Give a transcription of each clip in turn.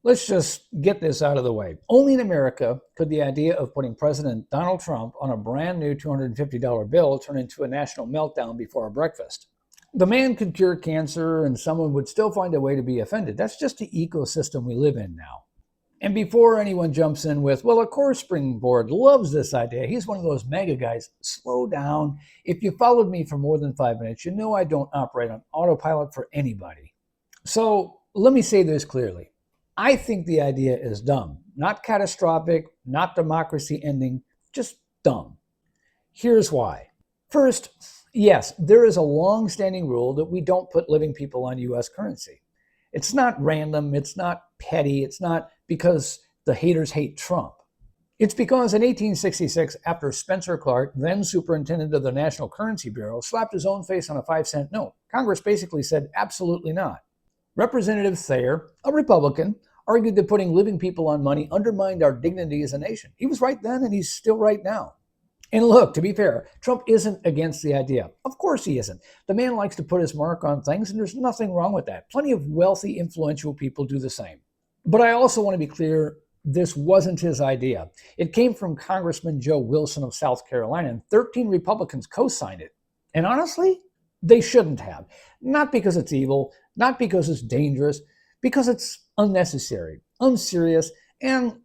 Let's just get this out of the way. Only in America could the idea of putting President Donald Trump on a brand new $250 bill turn into a national meltdown before our breakfast. The man could cure cancer and someone would still find a way to be offended. That's just the ecosystem we live in now. And before anyone jumps in with, well, of course Springboard loves this idea. He's one of those mega guys. Slow down. If you followed me for more than 5 minutes, you know I don't operate on autopilot for anybody. So let me say this clearly. I think the idea is dumb. Not catastrophic, not democracy ending, just dumb. Here's why. First, yes, there is a long-standing rule that we don't put living people on U.S. currency. It's not random, it's not petty, it's not because the haters hate Trump. It's because in 1866, after Spencer Clark, then superintendent of the National Currency Bureau, slapped his own face on a 5-cent note, Congress basically said absolutely not. Representative Thayer, a Republican, argued that putting living people on money undermined our dignity as a nation. He was right then and he's still right now. And look, to be fair, Trump isn't against the idea. Of course he isn't. The man likes to put his mark on things, and there's nothing wrong with that. Plenty of wealthy, influential people do the same. But I also want to be clear, this wasn't his idea. It came from Congressman Joe Wilson of South Carolina, and 13 Republicans co-signed it. And honestly, they shouldn't have. Not because it's evil, not because it's dangerous, because it's unnecessary, unserious, and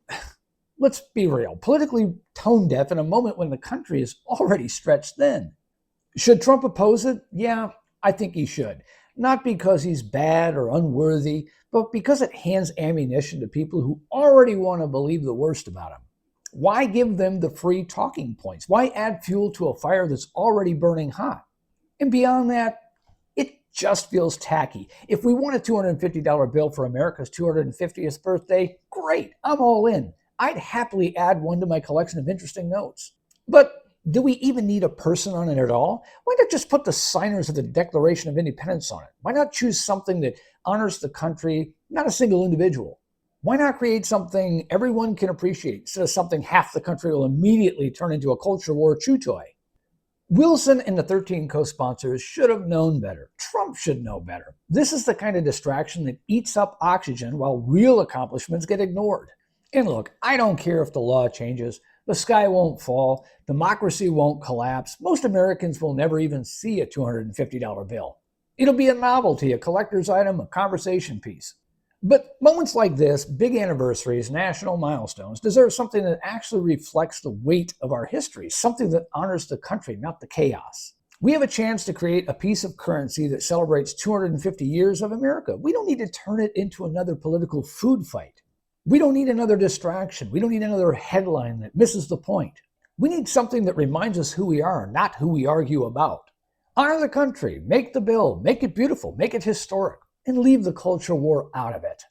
let's be real, politically tone deaf in a moment when the country is already stretched thin. Should Trump oppose it? Yeah, I think he should. Not because he's bad or unworthy, but because it hands ammunition to people who already want to believe the worst about him. Why give them the free talking points? Why add fuel to a fire that's already burning hot? And beyond that, it just feels tacky. If we want a $250 bill for America's 250th birthday, great, I'm all in. I'd happily add one to my collection of interesting notes. But do we even need a person on it at all? Why not just put the signers of the Declaration of Independence on it? Why not choose something that honors the country, not a single individual? Why not create something everyone can appreciate instead of something half the country will immediately turn into a culture war chew toy? Wilson and the 13 co-sponsors should have known better. Trump should know better. This is the kind of distraction that eats up oxygen while real accomplishments get ignored. And look, I don't care if the law changes. The sky won't fall. Democracy won't collapse. Most Americans will never even see a $250 bill. It'll be a novelty, a collector's item, a conversation piece. But moments like this, big anniversaries, national milestones, deserve something that actually reflects the weight of our history, something that honors the country, not the chaos. We have a chance to create a piece of currency that celebrates 250 years of America. We don't need to turn it into another political food fight. We don't need another distraction. We don't need another headline that misses the point. We need something that reminds us who we are, not who we argue about. Honor the country, make the bill, make it beautiful, make it historic, and leave the culture war out of it.